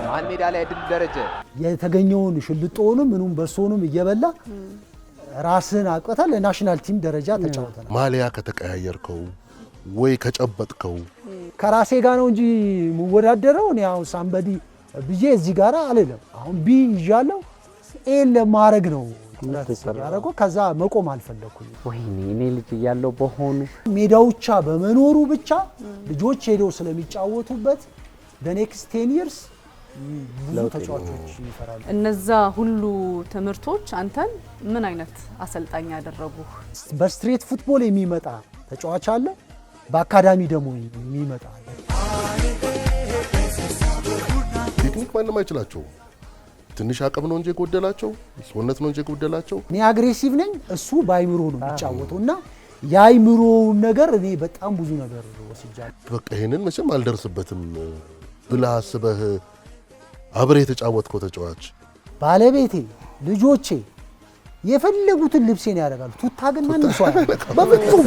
መሀል ሜዳ ላይ ድል ደረጀ የተገኘውን ሽልጦውንም ምኑም በሶንም እየበላ ራስን አቀታ ለናሽናል ቲም ደረጃ ተጫውተናል። ማሊያ ከተቀያየርከው ወይ ከጨበጥከው ከራሴ ጋር ነው እንጂ ወዳደረው ነው ያው ሳምበዲ ብዬ እዚህ ጋር አልለም። አሁን ቢ ይዣለው ኤል ለማድረግ ነው ያረጋው። ከዛ መቆም አልፈለኩም። ወይኔ እኔ ልጅ ያለው በሆኑ ሜዳውቻ በመኖሩ ብቻ ልጆች ሄደው ስለሚጫወቱበት በኔክስት 10 years ብዙ ተጫዋቾች ይፈራሉ። እነዛ ሁሉ ትምህርቶች አንተን ምን አይነት አሰልጣኝ ያደረጉ? በስትሬት ፉትቦል የሚመጣ ተጫዋች አለ፣ በአካዳሚ ደግሞ የሚመጣ አለ። ቴክኒክ ማንም አይችላቸው። ትንሽ አቅም ነው እንጂ ጎደላቸው፣ ሰውነት ነው እንጂ ጎደላቸው። እኔ አግሬሲቭ ነኝ፣ እሱ ባይምሮ ነው የሚጫወተውና ያይምሮውን ነገር እኔ በጣም ብዙ ነገር ወስጃለሁ። በቃ ይሄንን መቼም አልደርስበትም ብለህ አስበህ አብረህ የተጫወትከው ተጫዋች ባለቤቴ ልጆቼ የፈለጉትን ልብሴን ያደርጋሉ። ቱታ ግን ማንም ሰው አያደርግም በፍጹም።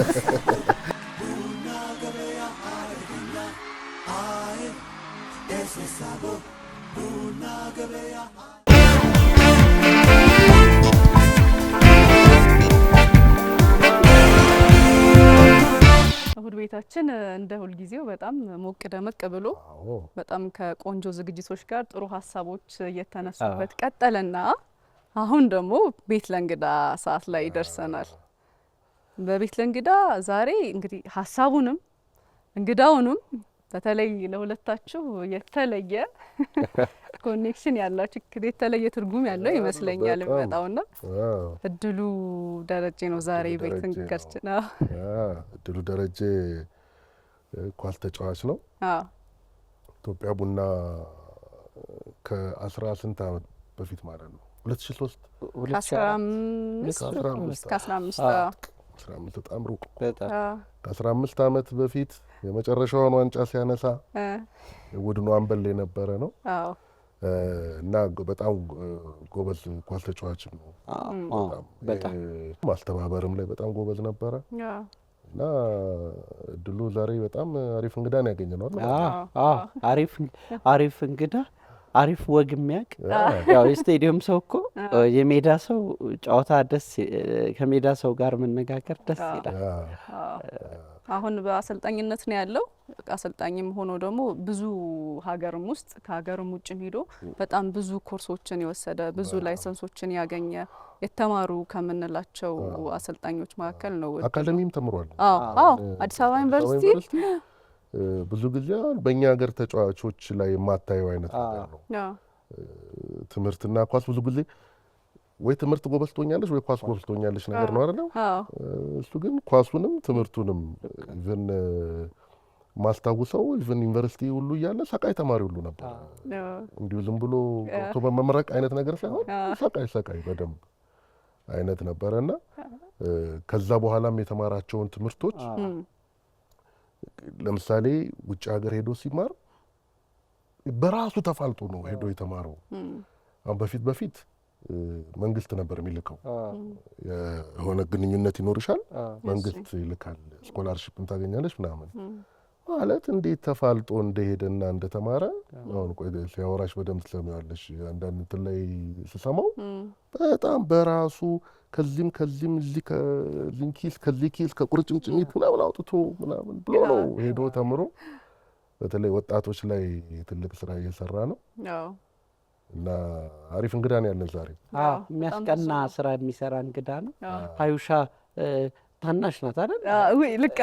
እሁድ ቤታችን እንደ ሁል ጊዜው በጣም ሞቅ ደመቅ ብሎ በጣም ከቆንጆ ዝግጅቶች ጋር ጥሩ ሀሳቦች እየተነሱበት ቀጠለና አሁን ደግሞ ቤት ለእንግዳ ሰዓት ላይ ደርሰናል። በቤት ለእንግዳ ዛሬ እንግዲህ ሀሳቡንም እንግዳውንም በተለይ ለሁለታችሁ የተለየ ኮኔክሽን ያላችሁ የተለየ ትርጉም ያለው ይመስለኛል የሚመጣውና እድሉ ደረጀ ነው ዛሬ ቤት እንግዳችን። እድሉ ደረጀ ኳስ ተጫዋች ነው። ኢትዮጵያ ቡና ከ18 ዓመት በፊት ማለት ነው 2003 15 በጣም ሩቅ ከ15 ዓመት በፊት የመጨረሻውን ዋንጫ ሲያነሳ ቡድኑ አምበል የነበረ ነው እና በጣም ጎበዝ ኳስ ተጫዋች ነው። በጣም ማስተባበርም ላይ በጣም ጎበዝ ነበረ እና እድሉ ዛሬ በጣም አሪፍ እንግዳ ነው ያገኘነው። አሪፍ እንግዳ አሪፍ ወግ የሚያውቅ ያው የስቴዲየም ሰው እኮ የሜዳ ሰው ጨዋታ ደስ ከሜዳ ሰው ጋር መነጋገር ደስ ይላል። አሁን በአሰልጣኝነት ነው ያለው። አሰልጣኝም ሆኖ ደግሞ ብዙ ሀገርም ውስጥ ከሀገርም ውጭ ሄዶ በጣም ብዙ ኮርሶችን የወሰደ ብዙ ላይሰንሶችን ያገኘ የተማሩ ከምንላቸው አሰልጣኞች መካከል ነው። አካዳሚም ተምሯል። አዲስ አበባ ዩኒቨርሲቲ ብዙ ጊዜ በእኛ ሀገር ተጫዋቾች ላይ የማታየው አይነት ነገር ነው። ትምህርትና ኳስ ብዙ ጊዜ ወይ ትምህርት ጎበዝ ትሆኛለሽ ወይ ኳስ ጎበዝ ትሆኛለሽ ነገር ነው አይደል? እሱ ግን ኳሱንም ትምህርቱንም ኢቭን ማስታውሰው ኢቭን ዩኒቨርሲቲ ሁሉ እያለ ሰቃይ ተማሪ ሁሉ ነበር። እንዲሁ ዝም ብሎ ገብቶ በመመረቅ አይነት ነገር ሳይሆን ሰቃይ በደንብ አይነት ነበርና ከዛ በኋላም የተማራቸውን ትምህርቶች ለምሳሌ ውጭ ሀገር ሄዶ ሲማር በራሱ ተፋልጦ ነው ሄዶ የተማረው። አሁን በፊት መንግስት ነበር የሚልከው። የሆነ ግንኙነት ይኖርሻል፣ መንግስት ይልካል፣ ስኮላርሺፕም ታገኛለሽ ምናምን ማለት እንዴት ተፋልጦ እንደሄደና እንደተማረ አሁን ቆይ ሲያወራሽ በደንብ ትሰሚያለሽ። አንዳንድ እንትን ላይ ስሰማው በጣም በራሱ ከዚህም እዚህ ከዚህ ኪስ ከቁርጭምጭሚት ምናምን አውጥቶ ምናምን ብሎ ነው ሄዶ ተምሮ በተለይ ወጣቶች ላይ ትልቅ ስራ እየሰራ ነው እና አሪፍ እንግዳ ነው ያለን ዛሬ። የሚያስቀና ስራ የሚሰራ እንግዳ ነው። ሀዩሻ ታናሽ ናት አይደል? ወይ ልክ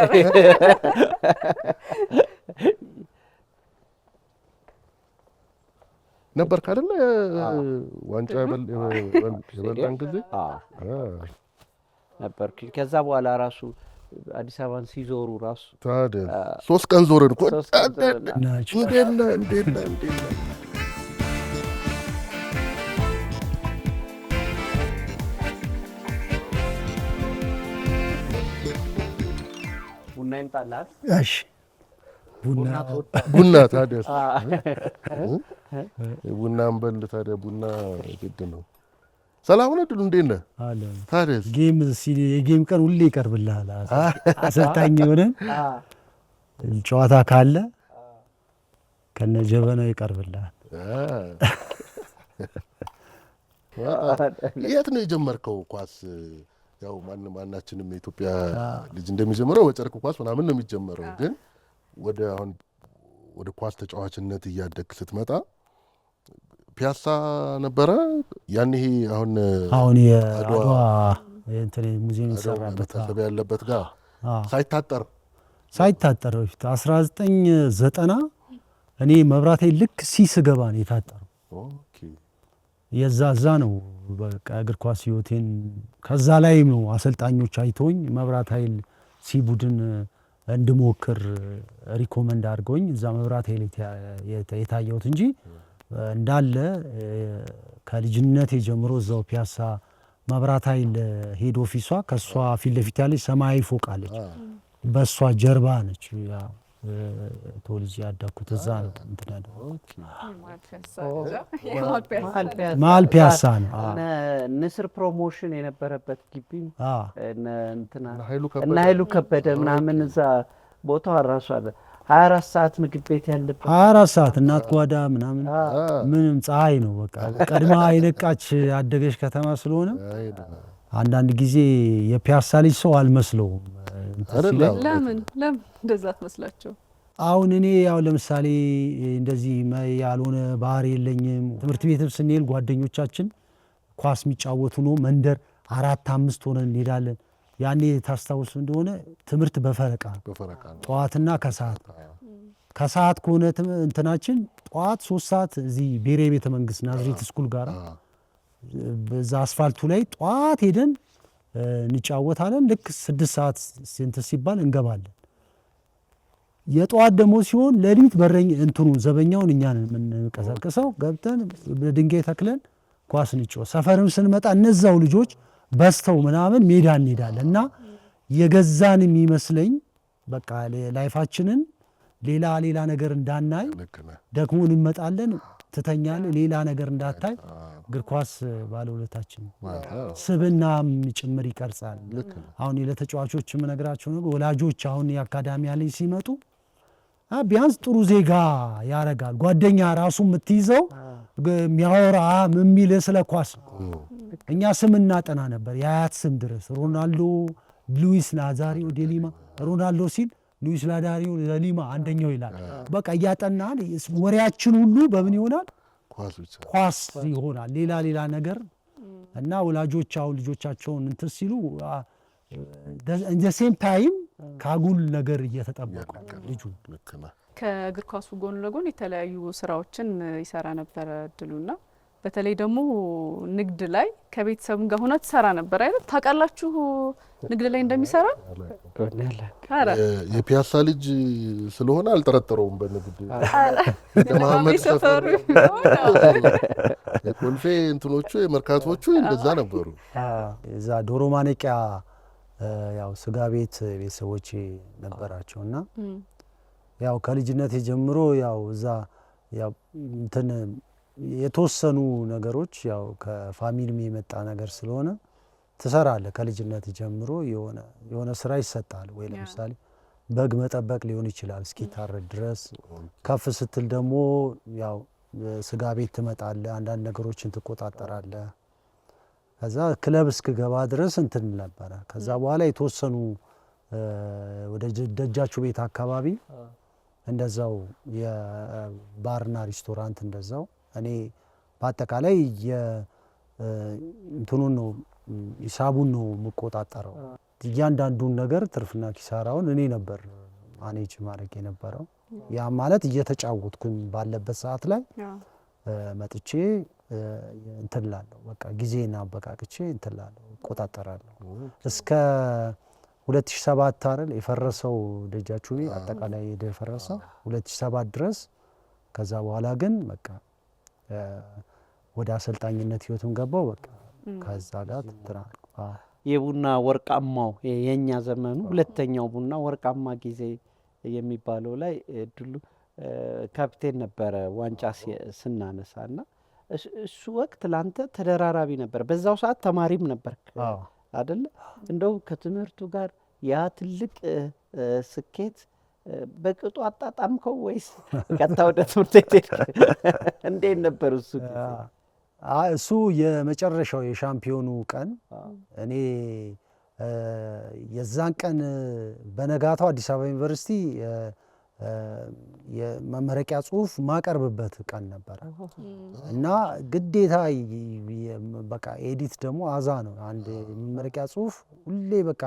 ነበር ካደለ ዋንጫ የበላን ጊዜ ነበር። ከዛ በኋላ ራሱ አዲስ አበባን ሲዞሩ ራሱ ታዲያ 3 ቀን ዞረን እኮ እንዴት ቡና ይምጣላት። እሺ ቡና ታዲያ ቡናን በል ታዲያ ቡና ግድ ነው። ሰላም ነው ድሉ እንዴት ነህ? አለ ታዲያ የጌም ቀን ሁሌ ይቀርብልሃል። አሰልጣኝ ሆነን ጨዋታ ካለ ከነ ጀበናው ይቀርብልሃል። የት ነው የጀመርከው ኳስ? ያው ማናችንም የኢትዮጵያ ልጅ እንደሚጀምረው በጨርቅ ኳስ ምናምን ነው የሚጀመረው። ግን ወደ ኳስ ተጫዋችነት እያደግ ስትመጣ ፒያሳ ነበረ ያን ይሄ አሁን የአድዋ እንትን ሙዚየም ይሰራበት ያለበት ጋር ሳይታጠር በፊት 1990 እኔ መብራቴ ልክ ሲስገባ ነው የታጠረው። የዛ ነው በቃ እግር ኳስ ህይወቴን ከዛ ላይ ነው አሰልጣኞች አይተውኝ መብራት ኃይል ቡድን እንድሞክር ሪኮመንድ አድርገውኝ እዛ መብራት ኃይል የታየሁት እንጂ እንዳለ ከልጅነቴ ጀምሮ እዛው ፒያሳ መብራት ኃይል ሄድ ኦፊሷ ከሷ ፊት ለፊት ያለች ሰማያዊ ፎቅ አለች። በሷ ጀርባ ነች ተወልጄ ያደኩት እዛ ነው። እንትን ያለው መሀል ፒያሳ ነው። ንስር ፕሮሞሽን የነበረበት ግቢ እና ኃይሉ ከበደ ምናምን እዛ ቦታው ራሱ አለ 24 ሰዓት ምግብ ቤት ያለበት 24 ሰዓት እናት ጓዳ ምናምን ምንም ፀሐይ ነው በቃ ቀድማ የነቃች ያደገች ከተማ ስለሆነ አንዳንድ ጊዜ የፒያሳ ልጅ ሰው አልመስለውም። ለምን እንደዛ ትመስላቸው? አሁን እኔ ያው ለምሳሌ እንደዚህ ያልሆነ ባህሪ የለኝም። ትምህርት ቤትም ስንሄድ ጓደኞቻችን ኳስ የሚጫወቱ ነው መንደር 4-5 ሆነን እንሄዳለን። ያኔ ታስታውሱ እንደሆነ ትምህርት በፈረቃ ጠዋትና ከሰዓት ከሆነ እንትናችን ጠዋት 3 ሰዓት እዚህ ብሔራዊ ቤተ መንግስት ናዝሬት ስኩል ጋር በዛ አስፋልቱ ላይ ጠዋት ሄደን እንጫወታለን። ልክ 6 ሰዓት እንትን ሲባል እንገባለን። የጠዋት ደግሞ ሲሆን ሌሊት በረኝ እንትኑ ዘበኛውን እኛን የምንቀሰቅሰው ገብተን በድንጋይ ተክለን ኳስ እንጫወት። ሰፈርም ስንመጣ እነዛው ልጆች በስተው ምናምን ሜዳ እንሄዳለን እና የገዛን የሚመስለኝ በቃ ላይፋችንን ሌላ ነገር እንዳናይ ደግሞ እንመጣለን ትተኛለህ ሌላ ነገር እንዳታይ እግር ኳስ ባለውለታችን ስብናም ጭምር ይቀርጻል። አሁን ለተጫዋቾች የምነግራቸው ነገር ወላጆች አሁን የአካዳሚ ላይ ሲመጡ ቢያንስ ጥሩ ዜጋ ያረጋል። ጓደኛ ራሱ የምትይዘው የሚያወራ የሚል ስለ ኳስ እኛ ስም እናጠና ነበር የአያት ስም ድረስ ሮናልዶ ሉዊስ ናዛሪዮ ዴሊማ ሮናልዶ ሲል ሉዊስ ናዛሪዮ ዴሊማ አንደኛው ይላል። በቃ እያጠናን ወሬያችን ሁሉ በምን ይሆናል? ኳስ ይሆናል። ሌላ ነገር እና ወላጆች አሁን ልጆቻቸውን እንትን ሲሉ እንደ ሴም ታይም ካጉል ነገር እየተጠበቁ ልጁ ከእግር ኳሱ ጎን ለጎን የተለያዩ ስራዎችን ይሰራ ነበረ እድሉና በተለይ ደግሞ ንግድ ላይ ከቤተሰብ ጋር ሆነ ትሰራ ነበር አይደል? ታውቃላችሁ ንግድ ላይ እንደሚሰራ? የፒያሳ ልጅ ስለሆነ አልጠረጠረውም በንግድ ለማመድ ሰፈር የኮልፌ እንትኖቹ የመርካቶቹ እንደዛ ነበሩ። እዛ ዶሮ ማነቂያ ያው ስጋ ቤት ቤተሰቦቼ ነበራቸውና ያው ከልጅነት ጀምሮ ያው እዛ ያው እንትን የተወሰኑ ነገሮች ያው ከፋሚሊም የመጣ ነገር ስለሆነ ትሰራለህ። ከልጅነት ጀምሮ የሆነ ስራ ይሰጣል። ወይ ለምሳሌ በግ መጠበቅ ሊሆን ይችላል እስኪታረድ ድረስ። ከፍ ስትል ደግሞ ያው ስጋ ቤት ትመጣለህ፣ አንዳንድ ነገሮችን ትቆጣጠራለህ። ከዛ ክለብ እስክገባ ድረስ እንትን ነበረ። ከዛ በኋላ የተወሰኑ ወደ ደጃችሁ ቤት አካባቢ እንደዛው የባርና ሬስቶራንት እንደዛው እኔ በአጠቃላይ እንትኑን ነው ሂሳቡን ነው የምቆጣጠረው። እያንዳንዱን ነገር ትርፍና ኪሳራውን እኔ ነበር ማኔጅ ማድረግ የነበረው። ያ ማለት እየተጫወትኩኝ ባለበት ሰዓት ላይ መጥቼ እንትን እላለሁ። በቃ ጊዜና አበቃቅቼ እንትን እላለሁ፣ እቆጣጠራለሁ። እስከ 2007 አይደል የፈረሰው ደጃችሁ ቤት አጠቃላይ የፈረሰው 2007 ድረስ። ከዛ በኋላ ግን በቃ ወደ አሰልጣኝነት ህይወትም ገባው። በቃ ከዛ ጋር የቡና ወርቃማው የኛ ዘመኑ ሁለተኛው ቡና ወርቃማ ጊዜ የሚባለው ላይ ድሉ ካፕቴን ነበረ ዋንጫ ስናነሳና እሱ ወቅት ላንተ ተደራራቢ ነበር። በዛው ሰዓት ተማሪም ነበር አይደለ? እንደው ከትምህርቱ ጋር ያ ትልቅ ስኬት በቅጡ አጣጣምከው ወይስ ቀጥታ ወደ ትምህርት ቤት እንዴት ነበር እሱ ጊዜ? እሱ የመጨረሻው የሻምፒዮኑ ቀን እኔ የዛን ቀን በነጋታው አዲስ አበባ ዩኒቨርሲቲ የመመረቂያ ጽሁፍ ማቀርብበት ቀን ነበረ እና ግዴታ በቃ ኤዲት ደግሞ አዛ ነው። አንድ የመመረቂያ ጽሁፍ ሁሌ በቃ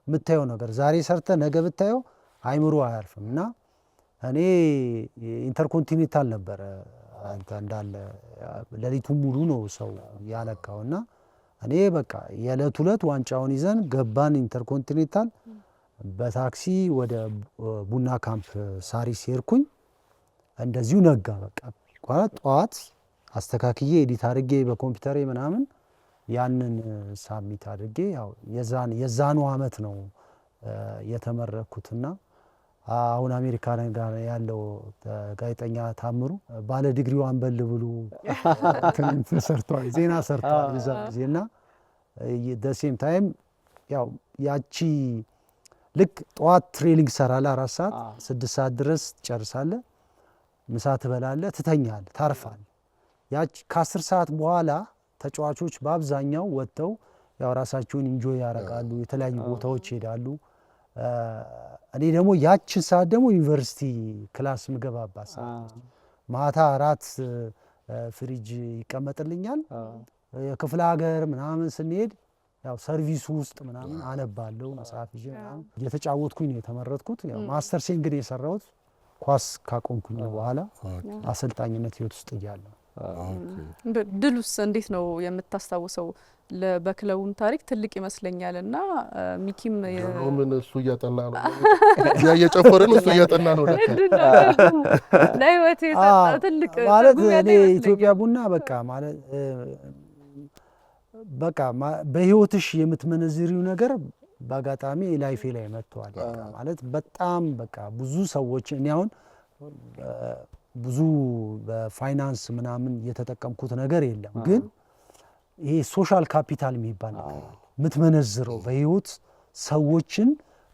የምታየው ነገር ዛሬ ሰርተ ነገ ብታየው አይምሮ አያልፍም እና እኔ ኢንተርኮንቲኔንታል ነበረ እንዳለ ሌሊቱን ሙሉ ነው ሰው ያለካው እና እኔ በቃ የዕለት ሁለት ዋንጫውን ይዘን ገባን ኢንተርኮንቲኔንታል። በታክሲ ወደ ቡና ካምፕ ሳሪስ ሄድኩኝ። እንደዚሁ ነጋ። በቃ ጠዋት አስተካክዬ ኤዲት አድርጌ በኮምፒውተሬ ምናምን ያንን ሳሚት አድርጌ ያው የዛኑ አመት ነው የተመረኩትና አሁን አሜሪካ ጋር ያለው ጋዜጠኛ ታምሩ ባለ ዲግሪው አንበል ብሎ ሰርቷል፣ ዜና ሰርቷል በዛ ጊዜና ደሴም ታይም ያው ያቺ ልክ ጠዋት ትሬኒንግ ሰራለ 4 ሰዓት 6 ሰዓት ድረስ ትጨርሳለ፣ ምሳ ትበላለ፣ ትተኛለ፣ ታርፋለ። ያቺ ከ10 ሰዓት በኋላ ተጫዋቾች በአብዛኛው ወጥተው ያው ራሳቸውን ኢንጆይ ያደርጋሉ፣ የተለያዩ ቦታዎች ይሄዳሉ። እኔ ደግሞ ያችን ሰዓት ደግሞ ዩኒቨርሲቲ ክላስ ምገባባት ሰዓት ማታ አራት ፍሪጅ ይቀመጥልኛል። የክፍለ ሀገር ምናምን ስንሄድ ያው ሰርቪሱ ውስጥ ምናምን አነባለሁ መጽሐፍ ይዤ ምናምን እየተጫወትኩኝ ነው የተመረጥኩት። ያው ማስተርሴን ግን የሰራሁት ኳስ ካቆምኩኝ በኋላ አሰልጣኝነት ህይወት ውስጥ እያለሁ። ድሉስ እንዴት ነው የምታስታውሰው? በክለቡም ታሪክ ትልቅ ይመስለኛል እና ሚኪም ምን እሱ እያጠና ነው እየጨፈረ ነው እሱ እያጠና ነው ለህይወት የሰጠው ትልቅ ማለት እኔ ኢትዮጵያ ቡና በቃ ማለት በቃ በህይወትሽ የምትመነዝሪው ነገር በአጋጣሚ ላይፌ ላይ መጥቷል። ማለት በጣም በቃ ብዙ ሰዎች እኔ አሁን ብዙ በፋይናንስ ምናምን የተጠቀምኩት ነገር የለም፣ ግን ይሄ ሶሻል ካፒታል የሚባል ነገር የምትመነዝረው በህይወት ሰዎችን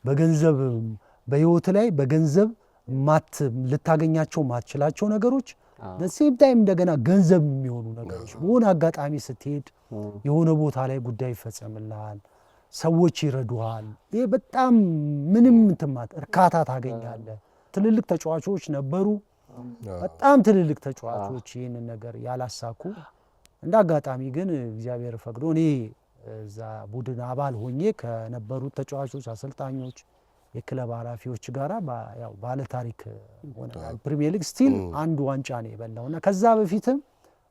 በገንዘብ በህይወት ላይ በገንዘብ ልታገኛቸው ማትችላቸው ነገሮች በሴም ታይም እንደገና ገንዘብ የሚሆኑ ነገሮች በሆነ አጋጣሚ ስትሄድ የሆነ ቦታ ላይ ጉዳይ ይፈጸምልሃል፣ ሰዎች ይረዱሃል። ይሄ በጣም ምንም እንትማት እርካታ ታገኛለህ። ትልልቅ ተጫዋቾች ነበሩ፣ በጣም ትልልቅ ተጫዋቾች ይህንን ነገር ያላሳኩ። እንደ አጋጣሚ ግን እግዚአብሔር ፈቅዶ እኔ እዛ ቡድን አባል ሆኜ ከነበሩት ተጫዋቾች፣ አሰልጣኞች፣ የክለብ ኃላፊዎች ጋራ ያው ባለ ታሪክ ሆነናል። ፕሪሚየር ሊግ ስቲል አንድ ዋንጫ ነው የበላውና ከዛ በፊትም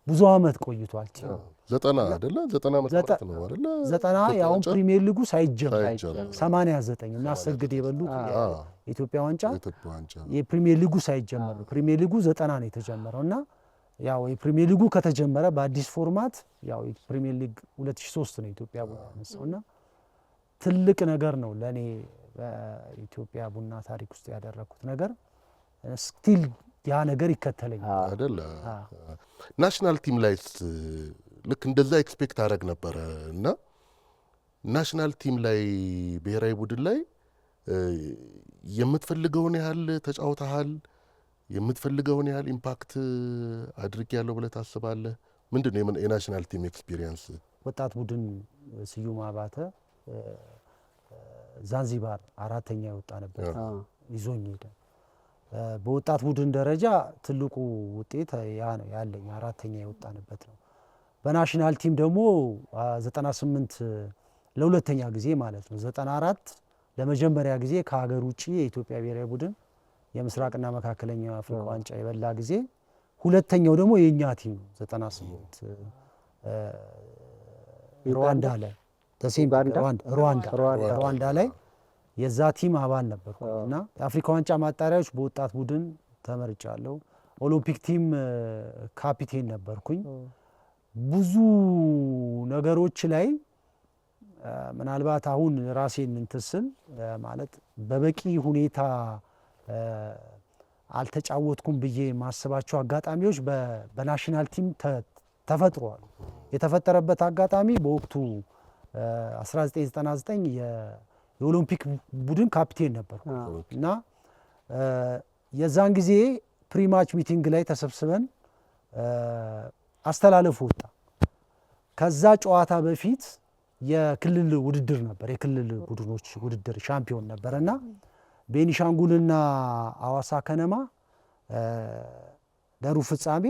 ብዙ አመት ቆይቷል። 90 አይደለ 90 ዓመት ማለት ነው አይደለ 90 ያው ፕሪሚየር ሊጉ ሳይጀምር 89 እና አሰግድ የበሉት የኢትዮጵያ ዋንጫ የፕሪሚየር ሊጉ ሳይጀምር ፕሪሚየር ሊጉ 90 ነው የተጀመረውና ያው የፕሪሚየር ሊጉ ከተጀመረ በአዲስ ፎርማት ያው የፕሪሚየር ሊግ 2003 ነው ኢትዮጵያ ቡና ያነሳውና ትልቅ ነገር ነው ለኔ በኢትዮጵያ ቡና ታሪክ ውስጥ ያደረኩት ነገር ስቲል ያ ነገር ይከተለኛል አይደለ። ናሽናል ቲም ላይ ልክ እንደዛ ኤክስፔክት አደረግ ነበረ እና ናሽናል ቲም ላይ ብሔራዊ ቡድን ላይ የምትፈልገውን ያህል ተጫውተሃል? የምትፈልገውን ያህል ኢምፓክት አድርጌያለሁ ብለህ ታስባለህ? ምንድን ነው የናሽናል ቲም ኤክስፒሪየንስ? ወጣት ቡድን ስዩም አባተ ዛንዚባር 4ኛ የወጣንበት ይዞኝ ሄደ። በወጣት ቡድን ደረጃ ትልቁ ውጤት ያ ነው ያለኝ 4ኛ የወጣንበት ነው። በናሽናል ቲም ደግሞ 98 ለሁለተኛ ጊዜ ማለት ነው 94 ለመጀመሪያ ጊዜ ከሀገር ውጪ የኢትዮጵያ ብሔራዊ ቡድን የምስራቅና መካከለኛው አፍሪካ ዋንጫ የበላ ጊዜ፣ ሁለተኛው ደግሞ የኛ ቲም 98 ሩዋንዳ ላይ ሩዋንዳ ላይ የዛ ቲም አባል ነበርኩ እና የአፍሪካ ዋንጫ ማጣሪያዎች በወጣት ቡድን ተመርጫለሁ። ኦሎምፒክ ቲም ካፒቴን ነበርኩኝ። ብዙ ነገሮች ላይ ምናልባት አሁን ራሴን እንትስል ማለት በበቂ ሁኔታ አልተጫወትኩም ብዬ ማስባቸው አጋጣሚዎች በናሽናል ቲም ተፈጥሯል። የተፈጠረበት አጋጣሚ በወቅቱ 1999 የኦሎምፒክ ቡድን ካፒቴን ነበርኩ እና የዛን ጊዜ ፕሪማች ሚቲንግ ላይ ተሰብስበን አስተላለፉ ወጣ። ከዛ ጨዋታ በፊት የክልል ውድድር ነበር፣ የክልል ቡድኖች ውድድር ሻምፒዮን ነበር እና ቤኒሻንጉልና አዋሳ ከነማ ለሩብ ፍጻሜ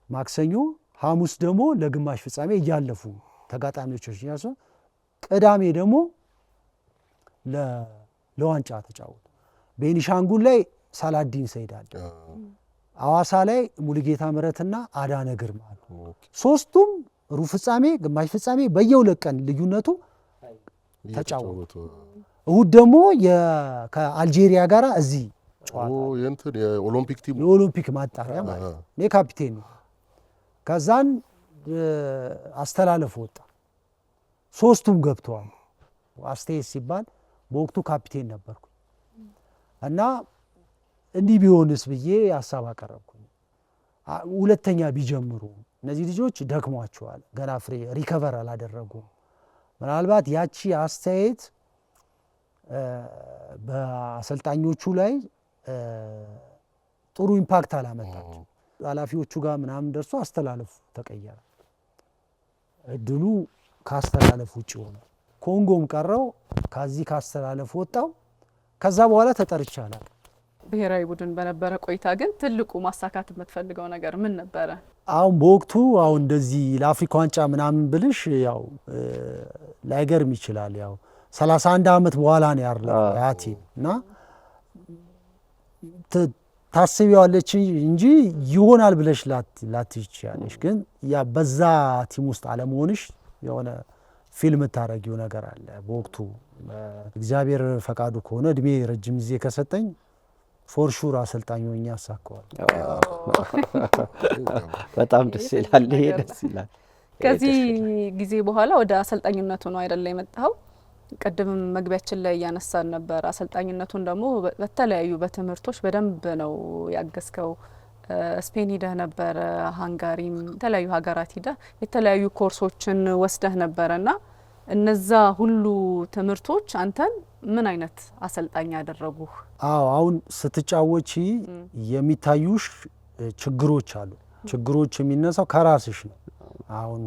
ማክሰኞ፣ ሐሙስ ደግሞ ለግማሽ ፍጻሜ እያለፉ ተጋጣሚዎች ያሱ፣ ቅዳሜ ደግሞ ለዋንጫ ተጫወቱ። ቤኒሻንጉል ላይ ሳላዲን ሰይድ አለ፣ አዋሳ ላይ ሙሉጌታ ምረትና አዳነ ግርማ አሉ። ሶስቱም ሩብ ፍጻሜ፣ ግማሽ ፍጻሜ በየ2 ቀን ልዩነቱ ተጫወቱ። እሁድ ደግሞ ከአልጄሪያ ጋር እዚህ ጨዋታ የኦሎምፒክ ማጣሪያ ማለት እኔ ካፒቴን ነው። ከዛን አስተላለፍ ወጣ፣ ሶስቱም ገብተዋል። አስተያየት ሲባል በወቅቱ ካፒቴን ነበርኩ እና እንዲህ ቢሆንስ ብዬ ሀሳብ አቀረብኩኝ። ሁለተኛ ቢጀምሩ እነዚህ ልጆች ደክሟቸዋል፣ ገና ፍሬ ሪከቨር አላደረጉም። ምናልባት ያቺ አስተያየት በአሰልጣኞቹ ላይ ጥሩ ኢምፓክት አላመጣቸው። ኃላፊዎቹ ጋር ምናምን ደርሶ አስተላለፉ ተቀየረ። እድሉ ካስተላለፍ ውጭ ሆነ። ኮንጎም ቀረው፣ ከዚህ ካስተላለፍ ወጣው። ከዛ በኋላ ተጠርቻለሁ። ብሔራዊ ቡድን በነበረ ቆይታ ግን ትልቁ ማሳካት የምትፈልገው ነገር ምን ነበረ? አሁን በወቅቱ አሁን እንደዚህ ለአፍሪካ ዋንጫ ምናምን ብልሽ ያው ላይገርም ይችላል። ያው 31 ዓመት በኋላ ነው ያለው ያ ቲም እና ታስቢዋለች እንጂ ይሆናል ብለሽ ላትይቻለሽ። ግን ያ በዛ ቲም ውስጥ አለመሆንሽ የሆነ ፊልም ታረጊው ነገር አለ። በወቅቱ እግዚአብሔር ፈቃዱ ከሆነ እድሜ ረጅም ጊዜ ከሰጠኝ ፎር ሹር አሰልጣኝ ሆኜ አሳካዋል። በጣም ደስ ይላል። ይሄ ደስ ይላል። ከዚህ ጊዜ በኋላ ወደ አሰልጣኝነቱ ነው አይደለ የመጣው? ቀደም መግቢያችን ላይ ያነሳን ነበር። አሰልጣኝነቱን ደግሞ በተለያዩ በትምህርቶች በደንብ ነው ያገዝከው። ስፔን ሂደህ ነበረ፣ ሃንጋሪም፣ የተለያዩ ሀገራት ሂደህ የተለያዩ ኮርሶችን ወስደህ ነበረና እነዛ ሁሉ ትምህርቶች አንተን ምን አይነት አሰልጣኝ ያደረጉህ? አዎ አሁን ስትጫወቺ የሚታዩሽ ችግሮች አሉ። ችግሮች የሚነሳው ከራስሽ ነው። አሁን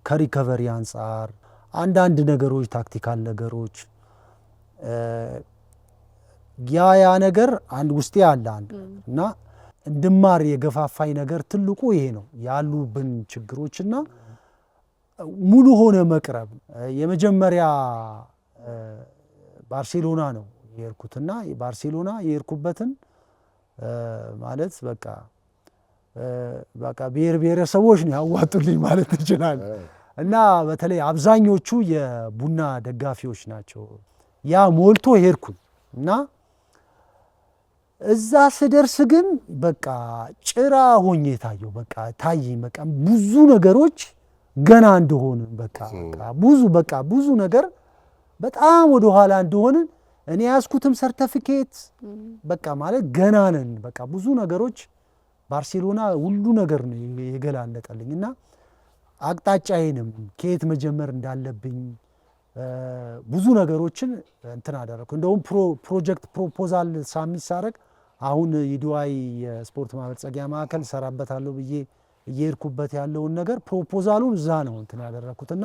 ከሪከቨሪ አንጻር አንዳንድ ነገሮች፣ ታክቲካል ነገሮች ያ ነገር አንድ ውስጤ አለ አንድ እና እንድማር የገፋፋኝ ነገር ትልቁ ይሄ ነው። ያሉብን ችግሮችና ሙሉ ሆነ መቅረብ። የመጀመሪያ ባርሴሎና ነው የሄድኩትና ባርሴሎና የሄድኩበትን ማለት በቃ ብሔረሰቦች ነው ያዋጡልኝ ማለት ይችላል። እና በተለይ አብዛኞቹ የቡና ደጋፊዎች ናቸው። ያ ሞልቶ ሄድኩኝ እና እዛ ስደርስ ግን በቃ ጭራ ሆኜ ታየው። በቃ ታየኝ። በቃ ብዙ ነገሮች ገና እንደሆነ ብዙ ነገር በጣም ወደ ኋላ እንደሆነ እኔ ያዝኩትም ሰርተፊኬት በቃ ማለት ገና ነን። በቃ ብዙ ነገሮች ባርሴሎና ሁሉ ነገር ነው የገላለጠልኝ እና አቅጣጫዬንም ከየት መጀመር እንዳለብኝ ብዙ ነገሮችን እንትን አደረኩ። እንደውም ፕሮጀክት ፕሮፖዛል ሳሚት ሳረግ አሁን የዲዋይ የስፖርት ማበልጸጊያ ማዕከል ሰራበታለሁ ብዬ እየሄድኩበት ያለውን ነገር ፕሮፖዛሉን እዛ ነው እንትን ያደረኩትና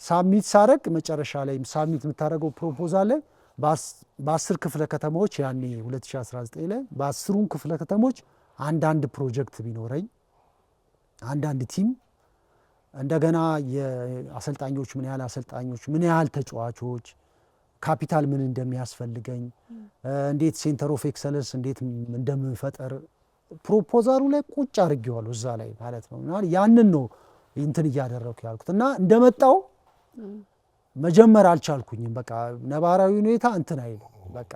ሳሚት ሳረግ መጨረሻ ላይ ሳሚት የምታደርገው ፕሮፖዛል ላይ በ10 ክፍለ ከተማዎች ያኔ 2019 ላይ በ10ሩም ክፍለ ከተሞች አንዳንድ ፕሮጀክት ቢኖረኝ አንዳንድ ቲም እንደገና የአሰልጣኞች ምን ያህል አሰልጣኞች ምን ያህል ተጫዋቾች ካፒታል ምን እንደሚያስፈልገኝ እንዴት ሴንተር ኦፍ ኤክሰለንስ እንዴት እንደምፈጠር ፕሮፖዛሉ ላይ ቁጭ አድርጌዋለሁ እዛ ላይ ማለት ነው። እና ያንን ነው እንትን እያደረኩ ያልኩት እና እንደመጣው መጀመር አልቻልኩኝም። በቃ ነባራዊ ሁኔታ እንትን አይልም፣ በቃ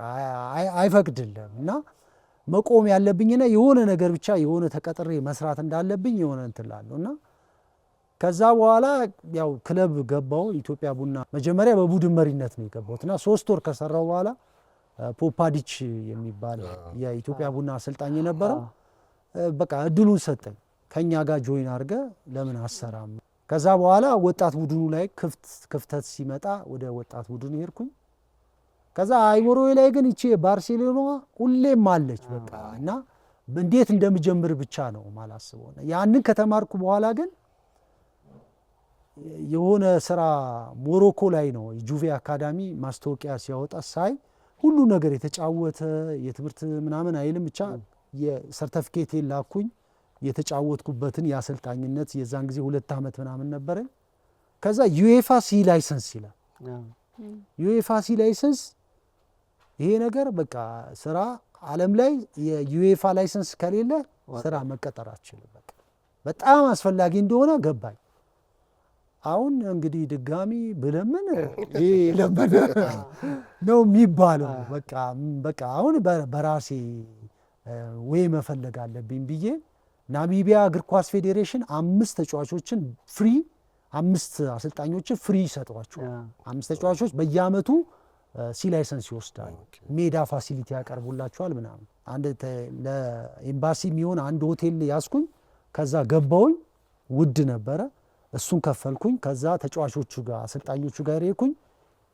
አይፈቅድልም እና መቆም ያለብኝና የሆነ ነገር ብቻ የሆነ ተቀጥሬ መስራት እንዳለብኝ የሆነ እንትን ላለሁ እና ከዛ በኋላ ያው ክለብ ገባው ኢትዮጵያ ቡና። መጀመሪያ በቡድን መሪነት ነው የገባሁትና 3 ወር ከሰራው በኋላ ፖፓዲች የሚባል የኢትዮጵያ ቡና አሰልጣኝ የነበረው በቃ እድሉን ሰጠኝ። ከኛ ጋር ጆይን አድርገ ለምን አሰራም? ከዛ በኋላ ወጣት ቡድኑ ላይ ክፍተት ሲመጣ ወደ ወጣት ቡድኑ ሄድኩኝ። ከዛ አይሞሮዬ ላይ ግን እቺ ባርሴሎና ሁሌም አለች በቃ እና እንዴት እንደምጀምር ብቻ ነው ማላስበው። ያንን ከተማርኩ በኋላ ግን የሆነ ስራ ሞሮኮ ላይ ነው ጁቬ አካዳሚ ማስታወቂያ ሲያወጣ ሳይ ሁሉ ነገር የተጫወተ የትምህርት ምናምን አይልም ብቻ የሰርቲፊኬት ላኩኝ የተጫወትኩበትን የአሰልጣኝነት የዛን ጊዜ 2 ዓመት ምናምን ነበረ። ከዛ ዩኤፋ ሲ ላይሰንስ ይላል። ዩኤፋ ሲ ላይሰንስ ይሄ ነገር በቃ ስራ ዓለም ላይ የዩኤፋ ላይሰንስ ከሌለ ስራ መቀጠር አትችልም። በቃ በጣም አስፈላጊ እንደሆነ ገባኝ። አሁን እንግዲህ ድጋሚ ብለምን ይሄ ለበደ ነው የሚባለው። በቃ አሁን በራሴ ወይ መፈለግ አለብኝ ብዬ ናሚቢያ እግር ኳስ ፌዴሬሽን 5 ተጫዋቾችን ፍሪ 5 አሰልጣኞችን ፍሪ ይሰጧቸዋል። 5 ተጫዋቾች በየአመቱ ሲ ላይሰንስ ይወስዳሉ። ሜዳ ፋሲሊቲ ያቀርቡላቸዋል ምናምን። አንድ ለኤምባሲ የሚሆን አንድ ሆቴል ያስኩኝ። ከዛ ገባውኝ ውድ ነበረ እሱን ከፈልኩኝ። ከዛ ተጫዋቾቹ ጋር አሰልጣኞቹ ጋር ሄድኩኝ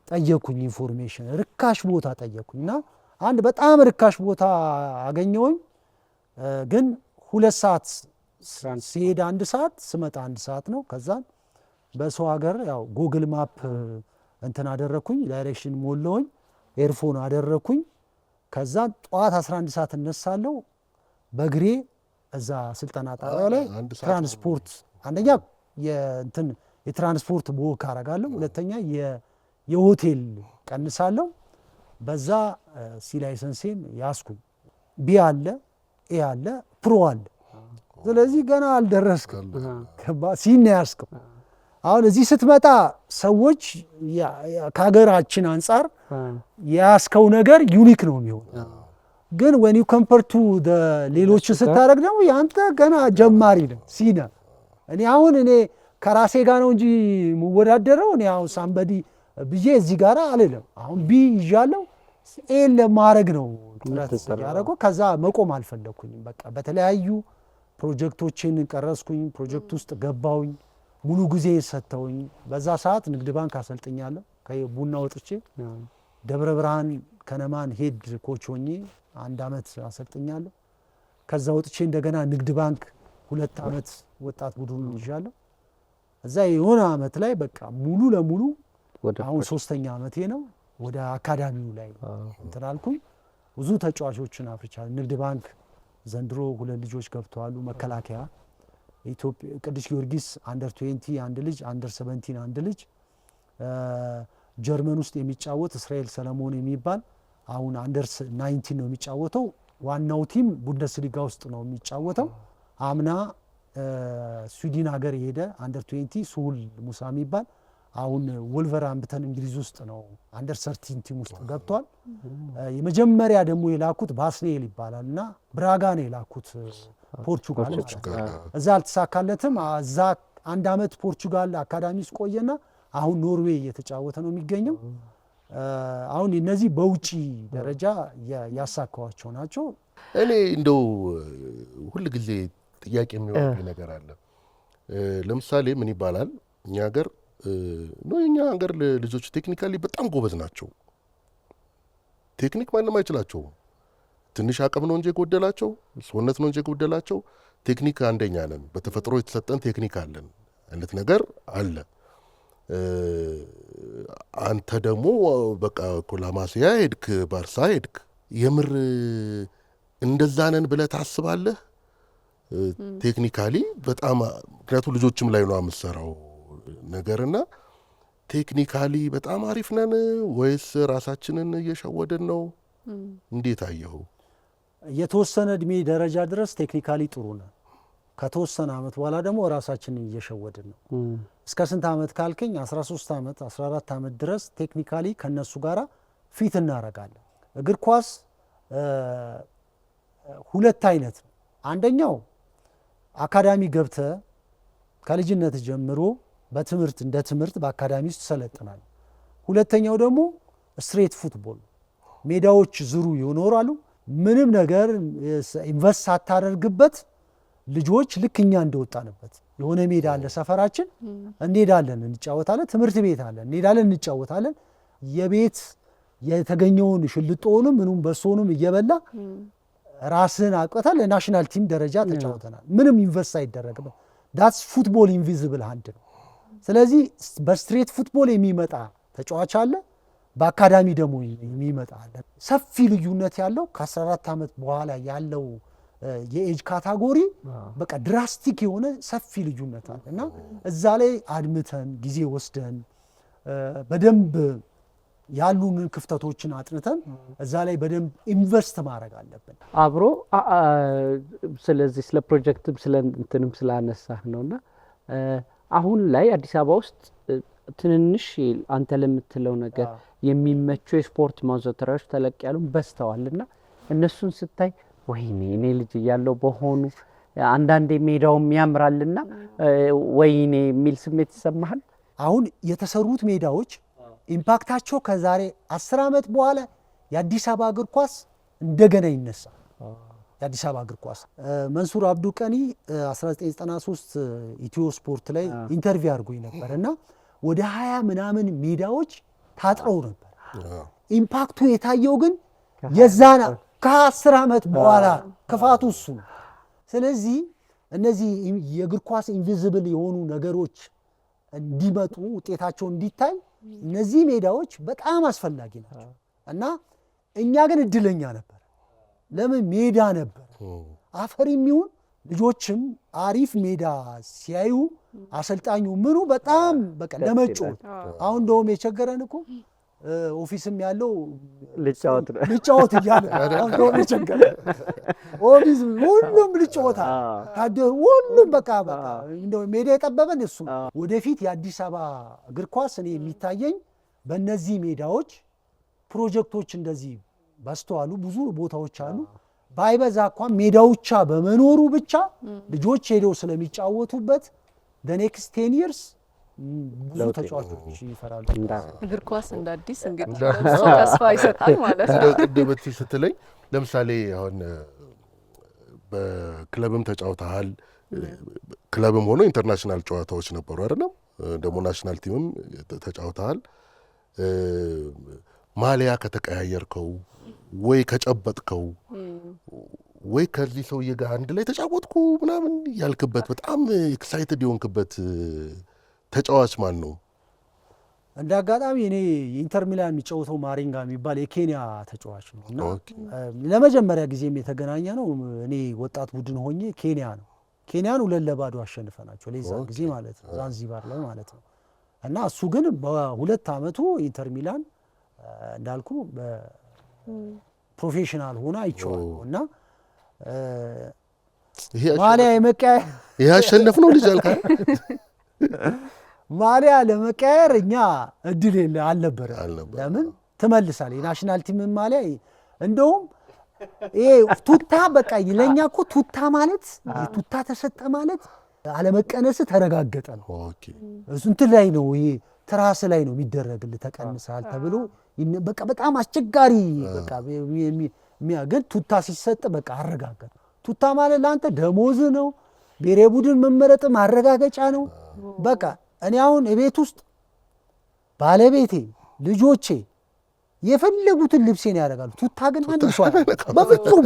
ጠየኩኝ ኢንፎርሜሽን ርካሽ ቦታ ጠየኩኝ እና አንድ በጣም ርካሽ ቦታ አገኘውኝ። ግን 2 ሰዓት ሲሄድ 1 ሰዓት ስመጣ 1 ሰዓት ነው። ከዛ በሰው ሀገር ያው ጉግል ማፕ እንትን አደረኩኝ ዳይሬክሽን ሞላውኝ ኤርፎን አደረኩኝ። ከዛ ጠዋት 11 ሰዓት እነሳለሁ በእግሬ እዛ ስልጠና ጣቢያ ላይ ትራንስፖርት አንደኛ የእንትን የትራንስፖርት ቦክ አረጋለሁ፣ ሁለተኛ የሆቴል ቀንሳለሁ። በዛ ሲ ላይሰንሴን ያስኩኝ። ቢ አለ ኤ አለ ፕሮ አለ። ስለዚህ ገና አልደረስኩም ሲና ያስከው። አሁን እዚህ ስትመጣ ሰዎች ከሀገራችን አንጻር ያስከው ነገር ዩኒክ ነው የሚሆነው። ግን when you compare to the ሌሎቹ ስታረግ ደግሞ ያንተ ገና ጀማሪ ነው ሲና። እኔ ከራሴ ጋር ነው እንጂ የምወዳደረው እኔ አሁን ሳምበዲ ብዬ እዚህ ጋር አልልም። አሁን ቢ ይዣለሁ ኤን ለማድረግ ነው ጥረት ያደረገው። ከዛ መቆም አልፈለኩኝም። በቃ በተለያዩ ፕሮጀክቶችን ቀረስኩኝ። ፕሮጀክት ውስጥ ገባውኝ። ሙሉ ጊዜ ሰጥተውኝ በዛ ሰዓት ንግድ ባንክ አሰልጥኛለሁ። ከቡና ወጥቼ ደብረ ብርሃን ከነማን ሄድ ኮች ሆኜ 1 ዓመት አሰልጥኛለሁ። ከዛ ወጥቼ እንደገና ንግድ ባንክ 2 ዓመት ወጣት ቡድን ይዣለሁ። እዛ የሆነ ዓመት ላይ በቃ ሙሉ ለሙሉ አሁን 3ኛ ዓመቴ ነው ወደ አካዳሚው ላይ እንትን አልኩኝ። ብዙ ተጫዋቾችን አፍርቻለሁ። ንግድ ባንክ ዘንድሮ 2 ልጆች ገብተዋል። መከላከያ ኢትዮጵያ ቅዱስ ጊዮርጊስ አንደር 20 አንድ ልጅ አንደር 17 አንድ ልጅ ጀርመን ውስጥ የሚጫወት እስራኤል ሰለሞን የሚባል አሁን አንደር 19 ነው የሚጫወተው። ዋናው ቲም ቡንደስሊጋ ውስጥ ነው የሚጫወተው። አምና ስዊድን ሀገር የሄደ አንደር 20 ሱል ሙሳ የሚባል አሁን ወልቨርሃምፕተን እንግሊዝ ውስጥ ነው አንደር 13 ቲም ውስጥ ገብቷል። የመጀመሪያ ደግሞ የላኩት ባስሌል ይባላል እና ብራጋ ነው የላኩት ፖርቹጋል። እዛ አልተሳካለትም። እዛ 1 ዓመት ፖርቹጋል አካዳሚ ውስጥ ቆየና አሁን ኖርዌይ እየተጫወተ ነው የሚገኘው። አሁን እነዚህ በውጪ ደረጃ ያሳካዋቸው ናቸው። እኔ እንደው ሁል ጊዜ ጥያቄ የሚሆንብኝ ነገር አለ። ለምሳሌ ምን ይባላል እኛ ሀገር የኛ ሀገር ልጆች ቴክኒካሊ በጣም ጎበዝ ናቸው። ቴክኒክ ማንም አይችላቸውም። ትንሽ አቅም ነው እንጂ የጎደላቸው፣ ሰውነት ነው እንጂ የጎደላቸው። ቴክኒክ አንደኛ ነን፣ በተፈጥሮ የተሰጠን ቴክኒክ አለን አይነት ነገር አለ። አንተ ደግሞ በቃ ኮላማሲያ ሄድክ፣ ባርሳ ሄድክ። የምር እንደዛ ነን ብለህ ታስባለህ? ቴክኒካሊ በጣም ምክንያቱም ልጆችም ላይ ነው የምትሰራው ነገርና ቴክኒካሊ በጣም አሪፍ ነን ወይስ ራሳችንን እየሸወደን ነው? እንዴት አየኸው? የተወሰነ እድሜ ደረጃ ድረስ ቴክኒካሊ ጥሩ ነን። ከተወሰነ ዓመት በኋላ ደግሞ ራሳችንን እየሸወድን ነው። እስከ ስንት ዓመት ካልከኝ 13 ዓመት 14 ዓመት ድረስ ቴክኒካሊ ከነሱ ጋራ ፊት እናረጋለን። እግር ኳስ 2 አይነት ነው። አንደኛው አካዳሚ ገብተ ከልጅነት ጀምሮ በትምህርት እንደ ትምህርት በአካዳሚ ውስጥ ሰለጥናል። ሁለተኛው ደግሞ ስትሬት ፉትቦል ሜዳዎች ዝሩ ይኖራሉ። ምንም ነገር ኢንቨስት ሳታደርግበት ልጆች ልክ እኛ እንደወጣንበት የሆነ ሜዳ አለ ሰፈራችን፣ እንሄዳለን እንጫወታለን። ትምህርት ቤት አለ እንሄዳለን እንጫወታለን። የቤት የተገኘውን ሽልጦውንም ምኑም በሶንም እየበላ ራስን አቅተህ ለናሽናል ቲም ደረጃ ተጫውተናል። ምንም ኢንቨስት አይደረግም። ዳትስ ፉትቦል ኢንቪዚብል ሃንድ ነው። ስለዚህ በስትሬት ፉትቦል የሚመጣ ተጫዋች አለ፣ በአካዳሚ ደግሞ የሚመጣ አለ። ሰፊ ልዩነት ያለው ከ14 ዓመት በኋላ ያለው የኤጅ ካታጎሪ በቃ ድራስቲክ የሆነ ሰፊ ልዩነት አለ እና እዛ ላይ አድምተን ጊዜ ወስደን በደንብ ያሉንን ክፍተቶችን አጥንተን እዛ ላይ በደንብ ኢንቨስት ማድረግ አለብን። አብሮ ስለዚህ ስለ ፕሮጀክትም ስለ እንትንም ስላነሳህ ነውና አሁን ላይ አዲስ አበባ ውስጥ ትንንሽ አንተ ለምትለው ነገር የሚመቹ የስፖርት ማዘውተሪያዎች ተለቅ ያሉ በስተዋልና እነሱን ስታይ ወይኔ እኔ ልጅ እያለሁ በሆኑ አንዳንዴ ሜዳውም ያምራልና ወይኔ የሚል ስሜት ይሰማሃል? አሁን የተሰሩት ሜዳዎች ኢምፓክታቸው ከዛሬ 10 ዓመት በኋላ የአዲስ አበባ እግር ኳስ እንደገና ይነሳል። የአዲስ አበባ እግር ኳስ መንሱር አብዱ ቀኒ 1993 ኢትዮ ስፖርት ላይ ኢንተርቪው አድርጎኝ ነበር እና ወደ 20 ምናምን ሜዳዎች ታጥረው ነበር። ኢምፓክቱ የታየው ግን የዛና ከ10 ዓመት በኋላ ክፋቱ እሱ ነው። ስለዚህ እነዚህ የእግር ኳስ ኢንቪዚብል የሆኑ ነገሮች እንዲመጡ ውጤታቸው እንዲታይ እነዚህ ሜዳዎች በጣም አስፈላጊ ናቸው እና እኛ ግን እድለኛ ነበር። ለምን ሜዳ ነበር አፈር የሚሆን ልጆችም አሪፍ ሜዳ ሲያዩ አሰልጣኙ ምኑ በጣም በቃ ለመጫወት አሁን እንደውም የቸገረን እኮ ኦፊስም ያለው ልጫወት እያለ አሁን እንደውም የቸገረን ኦፊስ ሁሉም ልጫወታ ታደር ሁሉም በቃ እንደው ሜዳ የጠበበን እሱ። ወደፊት የአዲስ አበባ እግር ኳስ እኔ የሚታየኝ በእነዚህ ሜዳዎች ፕሮጀክቶች እንደዚህ በስተዋሉ ብዙ ቦታዎች አሉ። ባይበዛ እንኳን ሜዳዎቻ በመኖሩ ብቻ ልጆች ሄደው ስለሚጫወቱበት ኔክስት 10 years ብዙ ተጫዋቾች ይፈራሉ። እግር ኳስ እንደ አዲስ እንግዲህ ተስፋ ይሰጣል ማለት ነው። ቅድም ስትለኝ ለምሳሌ አሁን በክለብም ተጫውተሃል፣ ክለብም ሆኖ ኢንተርናሽናል ጨዋታዎች ነበሩ አይደለም? ደግሞ ናሽናል ቲምም ተጫውተሃል። ማሊያ ከተቀያየርከው ወይ ከጨበጥከው ወይ ከዚህ ሰውዬ ጋር አንድ ላይ ተጫወትኩ ምናምን ያልክበት በጣም ኤክሳይትድ የሆንክበት ተጫዋች ማን ነው? እንደ አጋጣሚ እኔ ኢንተር ሚላን የሚጫወተው ማሪንጋ የሚባል የኬንያ ተጫዋች ነው እና ለመጀመሪያ ጊዜም የተገናኘ ነው እኔ ወጣት ቡድን ሆኜ ኬንያ ነው። ኬንያን 2-0 አሸንፈናቸው ለዛ ጊዜ ማለት ነው ዛንዚባር ላይ ማለት ነው። እና እሱ ግን በ2 ዓመቱ ኢንተር ሚላን እንዳልኩ በፕሮፌሽናል ሆና አይቼዋለሁ እና ማሊያ የመቀያየር ይሄ አሸነፍነው ልጅ አልካ ማሊያ ለመቀያየር እኛ እድል አልነበረ። ለምን ትመልሳለህ የናሽናል ቲም ማሊያ እንደውም ይሄ ቱታ በቃ ለኛ እኮ ቱታ ማለት ቱታ ተሰጠ ማለት አለመቀነስ ተረጋገጠ ነው። ኦኬ እንትን ላይ ነው ይሄ ትራስ ላይ ነው የሚደረግልህ ተቀንሳል ተብሎ በቃ በጣም አስቸጋሪ በቃ ግን ቱታ ሲሰጥ በቃ አረጋገጠ። ቱታ ማለት ለአንተ ደሞዝ ነው፣ ብሔራዊ ቡድን መመረጥ ማረጋገጫ ነው። በቃ እኔ አሁን ቤት ውስጥ ባለቤቴ ልጆቼ የፈለጉትን ልብሴን ያደርጋሉ። ቱታ ግን አንድ ሰው በፍጹም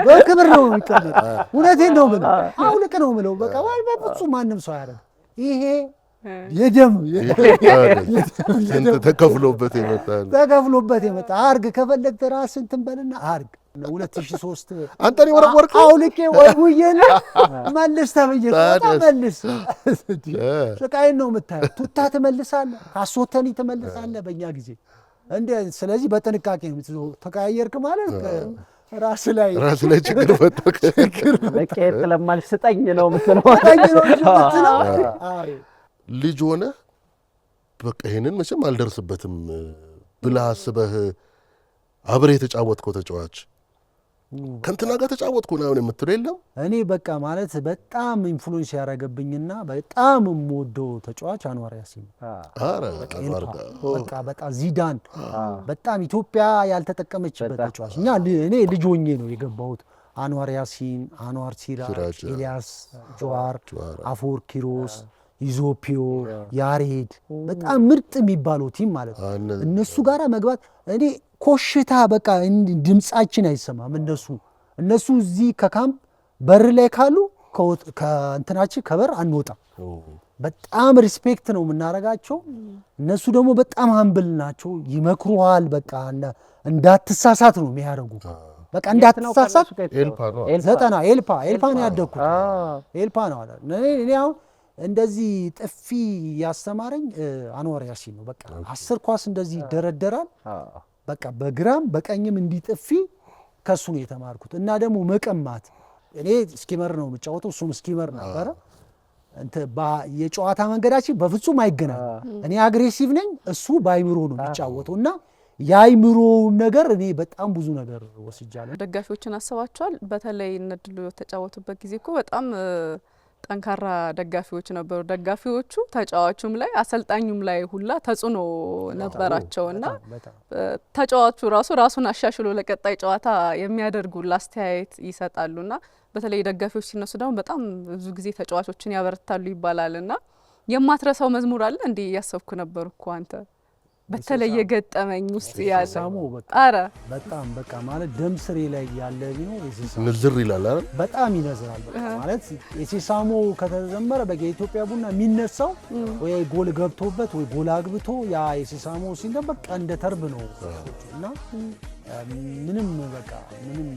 በክብር ነው የሚቀመጥ። እውነቴን ነው የምለው፣ አውልቅ ነው የምለው። በቃ በፍጹም ማንም ሰው ያደርግ ይሄ የደም ተከፍሎበት የመጣ አርግ ከፈለግ ራስን ትንበልና አርግ 2003 አንተን ወረወርክ አውልቄ ወይዬና መልስ ተብዬ መልስ ስቃይን ነው የምታየው። ቱታ ትመልሳለህ፣ ካሶተኒ ትመልሳለህ በእኛ ጊዜ እንደ ስለዚህ በጥንቃቄ ነው ተቀያየርክ ማለት ራስ ላይ ችግር ፈጠርክ። ለቄት ለማልስጠኝ ነው የምትለው ልጅ ሆነ በቃ ይሄንን መቼም አልደርስበትም ብለህ አስበህ አብረህ የተጫወትከው ተጫዋች ከእንትና ጋር ተጫወትኩ ምናምን የምትለው የለም? እኔ በቃ ማለት በጣም ኢንፍሉዌንስ ያደረገብኝና በጣም የምወደው ተጫዋች አንዋር ያሲን። በቃ በጣም ዚዳን በጣም ኢትዮጵያ ያልተጠቀመችበት ተጫዋች እኔ ልጅ ሆኜ ነው የገባሁት። አንዋር ያሲን፣ አንዋር ሲራጅ፣ ኤልያስ ጀዋር፣ አፈወርቅ ኪሮስ ኢዞፒዮ፣ ያሬድ በጣም ምርጥ የሚባለው ቲም ማለት ነው። እነሱ ጋር መግባት እኔ ኮሽታ በቃ ድምጻችን አይሰማም። እነሱ እዚህ ከካምፕ በር ላይ ካሉ ከእንትናችን ከበር አንወጣም። በጣም ሪስፔክት ነው የምናደርጋቸው። እነሱ ደግሞ በጣም ሀምብል ናቸው። ይመክሩሃል። በቃ እንዳትሳሳት ነው የሚያደርጉ። በቃ እንዳትሳሳት። ዘጠና ኤልፓ ነው ያደግኩት። ኤልፓ ነው አለ። እኔ አሁን እንደዚህ ጥፊ ያስተማረኝ አንዋር ያሲን ነው። በቃ 10 ኳስ እንደዚህ ይደረደራል። በቃ በግራም በቀኝም እንዲጥፊ ከሱ ነው የተማርኩት። እና ደግሞ መቀማት እኔ ስኪመር ነው የምጫወተው፣ እሱም ስኪመር ነበረ። የጨዋታ መንገዳችን በፍጹም አይገናኝ። እኔ አግሬሲቭ ነኝ፣ እሱ በአይምሮ ነው የሚጫወተው እና የአይምሮውን ነገር እኔ በጣም ብዙ ነገር ወስጃለሁ። ደጋፊዎችን አስባቸዋል። በተለይ እነ ድሉ የተጫወቱበት ጊዜ እኮ በጣም ጠንካራ ደጋፊዎች ነበሩ። ደጋፊዎቹ ተጫዋቹም ላይ አሰልጣኙም ላይ ሁላ ተጽዕኖ ነበራቸውና ተጫዋቹ ራሱን አሻሽሎ ለቀጣይ ጨዋታ የሚያደርጉ አስተያየት ይሰጣሉና በተለይ ደጋፊዎች ሲነሱ ደግሞ በጣም ብዙ ጊዜ ተጫዋቾችን ያበረታሉ ይባላልና የማትረሳው መዝሙር አለ እንዴ? ያሰብኩ ነበር እኮ አንተ በተለይ የገጠመኝ ውስጥ ያለ አረ በጣም በቃ ማለት ደም ስሬ ላይ ያለ ነው። ንዝር ይላል አይደል? በጣም ይነዝራል። በቃ ማለት የሴሳሞ ከተዘመረ በቃ የኢትዮጵያ ቡና የሚነሳው ወይ ጎል ገብቶበት ወይ ጎል አግብቶ ያ የሴሳሞ ሲንደ በቃ እንደ ተርብ ነው እና ምንም በቃ ምንም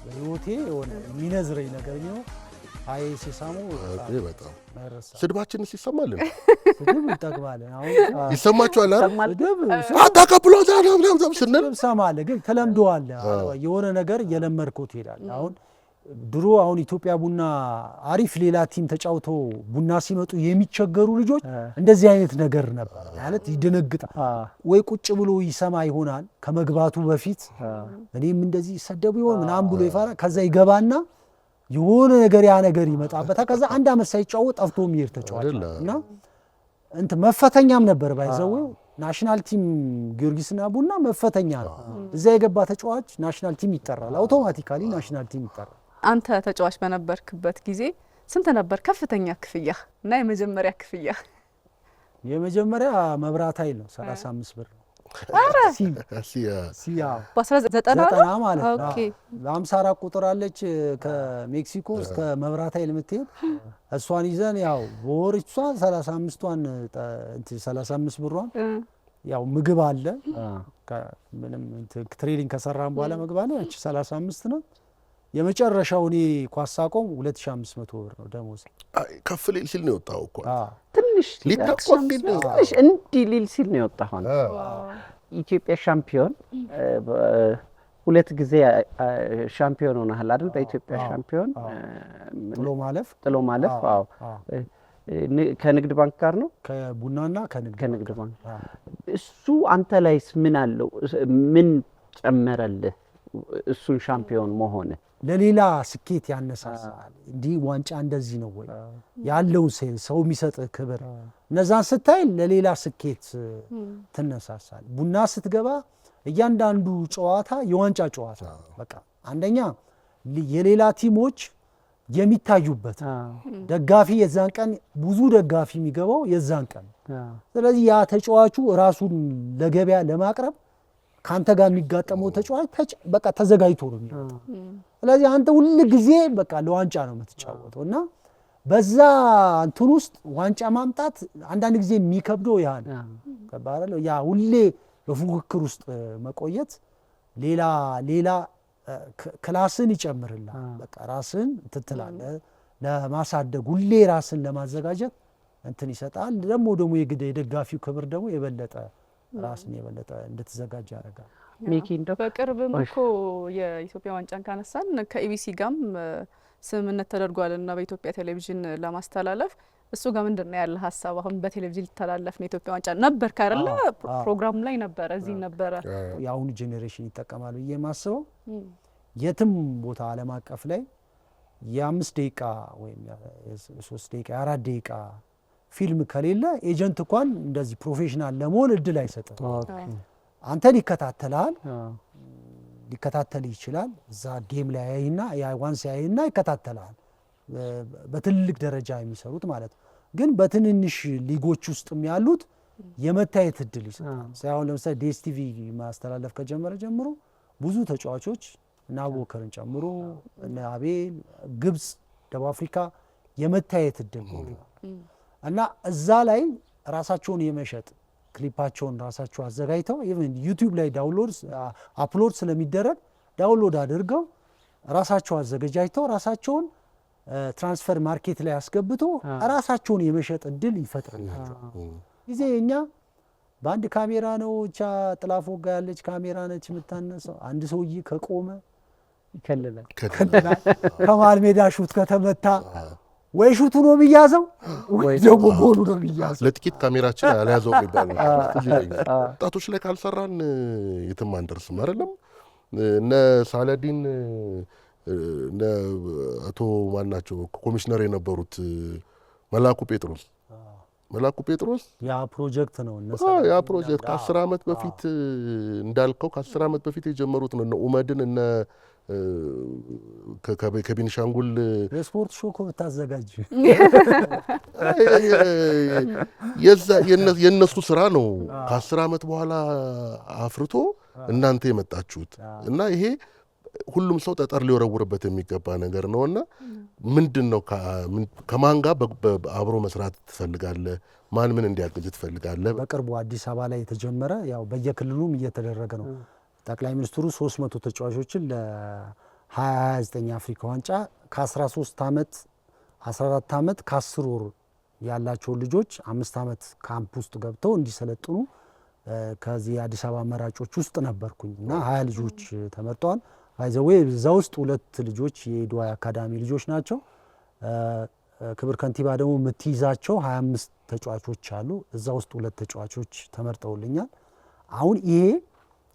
በህይወቴ የሆነ የሚነዝረኝ ነገር ነው። አይ ሴሳሞ በጣም ስድባችንስ ይሰማልን? ስድብ እንጠግባለን። አሁን ይሰማችኋል አይደል? አታቀብሎ ስንል ሰማለ፣ ግን ተለምዶዋል። የሆነ ነገር እየለመድከው ትሄዳለህ። አሁን ድሮ አሁን ኢትዮጵያ ቡና አሪፍ ሌላ ቲም ተጫውቶ ቡና ሲመጡ የሚቸገሩ ልጆች እንደዚህ አይነት ነገር ነበር ማለት ይደነግጣል። ወይ ቁጭ ብሎ ይሰማ ይሆናል ከመግባቱ በፊት እኔም እንደዚህ ሰደቡ ይሆን ምናምን ብሎ ይፈራ። ከዛ ይገባና የሆነ ነገር ያ ነገር ይመጣበታል። ከዛ አንድ አመት ሳይጫወት ጠፍቶ የሚሄድ ተጫዋች እና መፈተኛም ነበር ባይዘው ናሽናል ቲም ጊዮርጊስና ቡና መፈተኛ ነው። እዛ የገባ ተጫዋች ናሽናል ቲም ይጠራል፣ አውቶማቲካሊ ናሽናል ቲም ይጠራል። አንተ ተጫዋች በነበርክበት ጊዜ ስንት ነበር ከፍተኛ ክፍያ እና የመጀመሪያ ክፍያ? የመጀመሪያ መብራት ኃይል ነው 35 ብር ነው። አረ በ1990 ማለት ነው። ለ54 ቁጥር አለች ከሜክሲኮ እስከ መብራት ኃይል የምትሄድ እሷን ይዘን ያው በወር እሷ 35 ብሯን ያው ምግብ አለ ምንም ትሬኒንግ ከሰራን በኋላ ምግብ አለ። እቺ 35 ነው። የመጨረሻው እኔ ኳስ ሳቆም 2500 ብር ነው ደሞዝ። ከፍ ሊል ሲል ነው የወጣው እኮ ትንሽ እንዲህ ሊል ሲል ነው የወጣው። ኢትዮጵያ ሻምፒዮን 2 ጊዜ ሻምፒዮን ሆነሃል አይደል? በኢትዮጵያ ሻምፒዮን ጥሎ ማለፍ አዎ። ከንግድ ባንክ ጋር ነው ከቡናና ከንግድ ባንክ። እሱ አንተ ላይስ ምን አለው? ምን ጨመረልህ እሱን ሻምፒዮን መሆን? ለሌላ ስኬት ያነሳሳል። እንዲህ ዋንጫ እንደዚህ ነው ወይ ያለው ሰው የሚሰጥህ ክብር እነዛን ስታይ ለሌላ ስኬት ትነሳሳል። ቡና ስትገባ እያንዳንዱ ጨዋታ የዋንጫ ጨዋታ በቃ አንደኛ የሌላ ቲሞች የሚታዩበት ደጋፊ የዛን ቀን ብዙ ደጋፊ የሚገባው የዛን ቀን። ስለዚህ ያ ተጫዋቹ ራሱን ለገበያ ለማቅረብ ካንተ ጋር የሚጋጠመው ተጫዋች በቃ ተዘጋጅቶ ነው የሚወጣው። ስለዚህ አንተ ሁሉ ጊዜ በቃ ለዋንጫ ነው የምትጫወተው እና በዛ እንትን ውስጥ ዋንጫ ማምጣት አንዳንድ ጊዜ የሚከብደው ያን ከባረለ ያ ሁሌ በፉክክር ውስጥ መቆየት ሌላ ክላስን ይጨምርልሃል። በቃ ራስን ትትላለህ ለማሳደግ ሁሌ ራስን ለማዘጋጀት እንትን ይሰጣል። ደግሞ የደጋፊው ክብር ደግሞ የበለጠ ራስን የበለጠ እንድትዘጋጅ ያደርጋል። ሚኪ እንደው በቅርብም እኮ የኢትዮጵያ ዋንጫን ካነሳን ከኢቢሲ ጋርም ስምምነት ተደርጓልና በኢትዮጵያ ቴሌቪዥን ለማስተላለፍ እሱ ጋር ምንድነው ያለ ሀሳብ? አሁን በቴሌቪዥን ሊተላለፍ ነው ኢትዮጵያ ዋንጫ ነበር ካረለ ፕሮግራም ላይ ነበር እዚህ ነበር። የአሁኑ ጄኔሬሽን ይጠቀማል ብዬ የማስበው የትም ቦታ ዓለም አቀፍ ላይ የ5 ደቂቃ ወይም የ3 ደቂቃ የ4 ደቂቃ ፊልም ከሌለ ኤጀንት እንኳን እንደዚህ ፕሮፌሽናል ለመሆን እድል አይሰጥም። አንተን ይከታተላል ሊከታተል ይችላል። እዛ ጌም ላይ ያይና ያ ዋንስ ያይና ይከታተላል። በትልቅ ደረጃ የሚሰሩት ማለት ግን በትንንሽ ሊጎች ውስጥም ያሉት የመታየት እድል ይሰጣል። ሳይሆን ለምሳሌ ዲኤስቲቪ ማስተላለፍ ከጀመረ ጀምሮ ብዙ ተጫዋቾች እና አቡበከርን ጨምሮ እና አቤል ግብጽ፣ ደቡብ አፍሪካ የመታየት እድል ነው እና እዛ ላይ ራሳቸውን የመሸጥ ክሊፓቸውን ራሳቸው አዘጋጅተው ኢቭን ዩቲዩብ ላይ አፕሎድ ስለሚደረግ ዳውንሎድ አድርገው ራሳቸው አዘጋጅተው ራሳቸውን ትራንስፈር ማርኬት ላይ አስገብቶ ራሳቸውን የመሸጥ እድል ይፈጥርላቸው። ጊዜ እኛ በአንድ ካሜራ ነው ብቻ ጥላፎ ጋር ያለች ካሜራ ነች የምታነሳው። አንድ ሰውዬ ከቆመ ይከልላል። ከመሃል ሜዳ ሹት ከተመታ ወይ ሹቱ ነው የሚያዘው ወይ ደግሞ ጎሉ ነው የሚያዘው። ለጥቂት ካሜራችን ያልያዘው ይባል ወጣቶች ላይ ካልሰራን የትም አንደርስም አይደለም። እነ ሳላዲን እነ አቶ ማናቸው ኮሚሽነር የነበሩት መላኩ ጴጥሮስ ያ ፕሮጀክት ነው ያ ፕሮጀክት ከ10 ዓመት በፊት እንዳልከው ከ10 ዓመት በፊት የጀመሩት ነው። እነ ኡመድን እነ ከቤኒሻንጉል የስፖርት ሾው እኮ ብታዘጋጅ የነሱ ስራ ነው። ከ10 ዓመት በኋላ አፍርቶ እናንተ የመጣችሁት እና ይሄ ሁሉም ሰው ጠጠር ሊወረውርበት የሚገባ ነገር ነውና ምንድነው ከማን ጋር አብሮ መስራት ትፈልጋለህ? ማን ምን እንዲያግዝ ትፈልጋለህ? በቅርቡ አዲስ አበባ ላይ የተጀመረ ያው በየክልሉም እየተደረገ ነው። ጠቅላይ ሚኒስትሩ 300 ተጫዋቾችን ለ2029 አፍሪካ ዋንጫ ከ13 ዓመት 14 ዓመት ከ10 ወር ያላቸው ልጆች 5 ዓመት ካምፕ ውስጥ ገብተው እንዲሰለጥኑ ከዚህ የአዲስ አበባ መራጮች ውስጥ ነበርኩኝ እና 20 ልጆች ተመርጠዋል። ባይዘዌ እዛ ውስጥ 2 ልጆች የኢድዋይ አካዳሚ ልጆች ናቸው። ክብር ከንቲባ ደግሞ የምትይዛቸው 25 ተጫዋቾች አሉ። እዛ ውስጥ 2 ተጫዋቾች ተመርጠውልኛል። አሁን ይሄ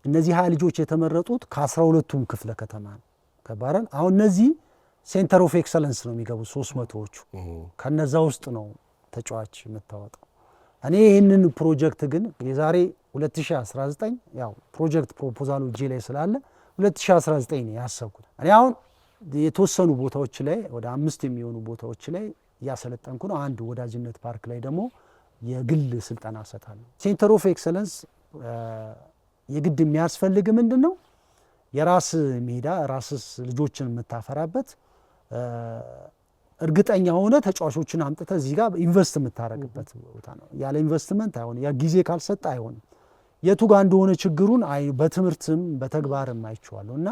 እነዚህ 20 ልጆች የተመረጡት ከ12ቱም ክፍለ ከተማ ነው ከባረን። አሁን እነዚህ ሴንተር ኦፍ ኤክሰለንስ ነው የሚገቡት 300ዎቹ። ከነዛ ውስጥ ነው ተጫዋች የምታወጣው። እኔ ይህንን ፕሮጀክት ግን የዛሬ 2019 ያው ፕሮጀክት ፕሮፖዛሉ እጄ ላይ ስላለ 2019 ነው ያሰብኩት። እኔ አሁን የተወሰኑ ቦታዎች ላይ ወደ 5 የሚሆኑ ቦታዎች ላይ እያሰለጠንኩ ነው። አንድ ወዳጅነት ፓርክ ላይ ደግሞ የግል ስልጠና እሰጣለሁ። ሴንተር ኦፍ ኤክሰለንስ የግድ የሚያስፈልግ ምንድን ነው? የራስ ሜዳ ራስስ ልጆችን የምታፈራበት እርግጠኛ ሆነ ተጫዋቾችን አምጥተ እዚህ ጋር ኢንቨስት የምታረግበት ቦታ ነው። ያለ ኢንቨስትመንት አይሆንም። ያ ጊዜ ካልሰጠ አይሆንም። የቱ ጋር እንደሆነ ችግሩን በትምህርትም በተግባርም አይቼዋለሁ እና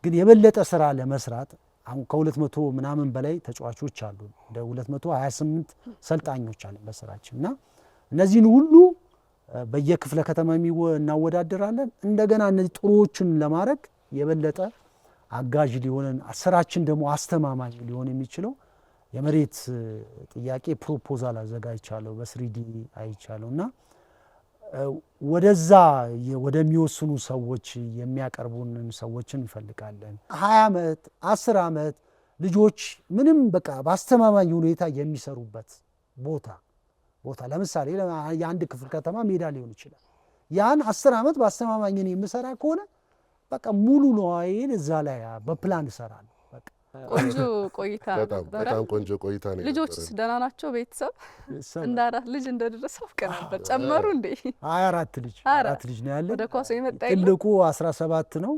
ግን የበለጠ ስራ ለመስራት አሁን ከ200 ምናምን በላይ ተጫዋቾች አሉ። እንደ 228 ሰልጣኞች አሉ በስራችን እና እነዚህን ሁሉ በየክፍለ ከተማ እናወዳደራለን። እንደገና እነዚህ ጥሩዎችን ለማድረግ የበለጠ አጋዥ ሊሆነን ስራችን ደግሞ አስተማማኝ ሊሆን የሚችለው የመሬት ጥያቄ ፕሮፖዛል አዘጋጅቻለሁ፣ በስሪዲ አይቻለሁ እና ወደዛ ወደሚወስኑ ሰዎች የሚያቀርቡንን ሰዎችን እንፈልጋለን። 20 ዓመት 10 ዓመት ልጆች ምንም በቃ በአስተማማኝ ሁኔታ የሚሰሩበት ቦታ ለምሳሌ የአንድ ክፍለ ከተማ ሜዳ ሊሆን ይችላል። ያን 10 ዓመት በአስተማማኝ የምሰራ ከሆነ በቃ ሙሉ ነዋይን እዛ ላይ በፕላን እሰራለሁ። በቃ ቆንጆ ቆይታ በጣም ቆንጆ ቆይታ ነው። ልጆችስ ደህና ናቸው? ቤተሰብ እንደ 4 ልጅ እንደደረሰ አውቀ ነበር። ጨመሩ እንዴ? 4 ልጅ ነው ያለ። ወደ ኳሱ የመጣ ትልቁ 17 ነው፣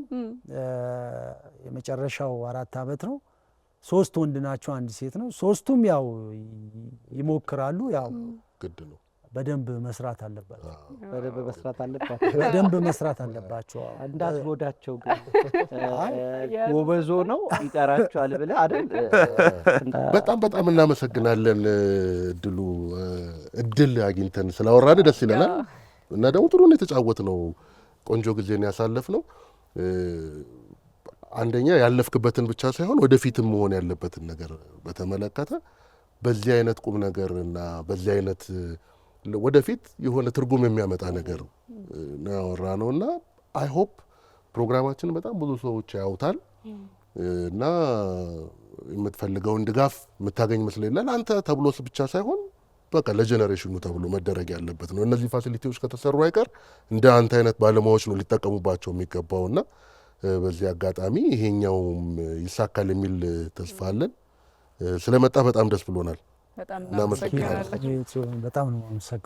የመጨረሻው 4 ዓመት ነው። 3 ወንድ ናቸው፣ 1 ሴት ነው። 3ቱም ያው ይሞክራሉ። ያው ግድ ነው። በደንብ መስራት አለባቸው። በደንብ መስራት አለባቸው። በደንብ መስራት አለባቸው። እንዳትጎዳቸው ግን ጎበዞ ነው ይጠራቸዋል ብለህ አይደል? በጣም እናመሰግናለን። እድል አግኝተን ስላወራን ደስ ይለናል እና ደግሞ ጥሩ ነው የተጫወትነው። ቆንጆ ጊዜን ያሳለፍነው አንደኛ ያለፍክበትን ብቻ ሳይሆን ወደፊትም መሆን ያለበትን ነገር በተመለከተ በዚህ አይነት ቁም ነገር እና በዚህ አይነት ወደፊት የሆነ ትርጉም የሚያመጣ ነገር ነው ያወራነው እና አይ ሆፕ ፕሮግራማችን በጣም ብዙ ሰዎች ያዩታል እና የምትፈልገውን ድጋፍ የምታገኝ መስለኛል። አንተ ተብሎስ ብቻ ሳይሆን በቃ ለጀነሬሽኑ ተብሎ መደረግ ያለበት ነው። እነዚህ ፋሲሊቲዎች ከተሰሩ አይቀር እንደ አንተ አይነት ባለሙያዎች ነው ሊጠቀሙባቸው የሚገባውና በዚህ አጋጣሚ ይሄኛውም ይሳካል የሚል ተስፋ አለን። ስለመጣ በጣም ደስ ብሎናል። በጣም እናመሰግናለን። በጣም ነው የማመሰግነው።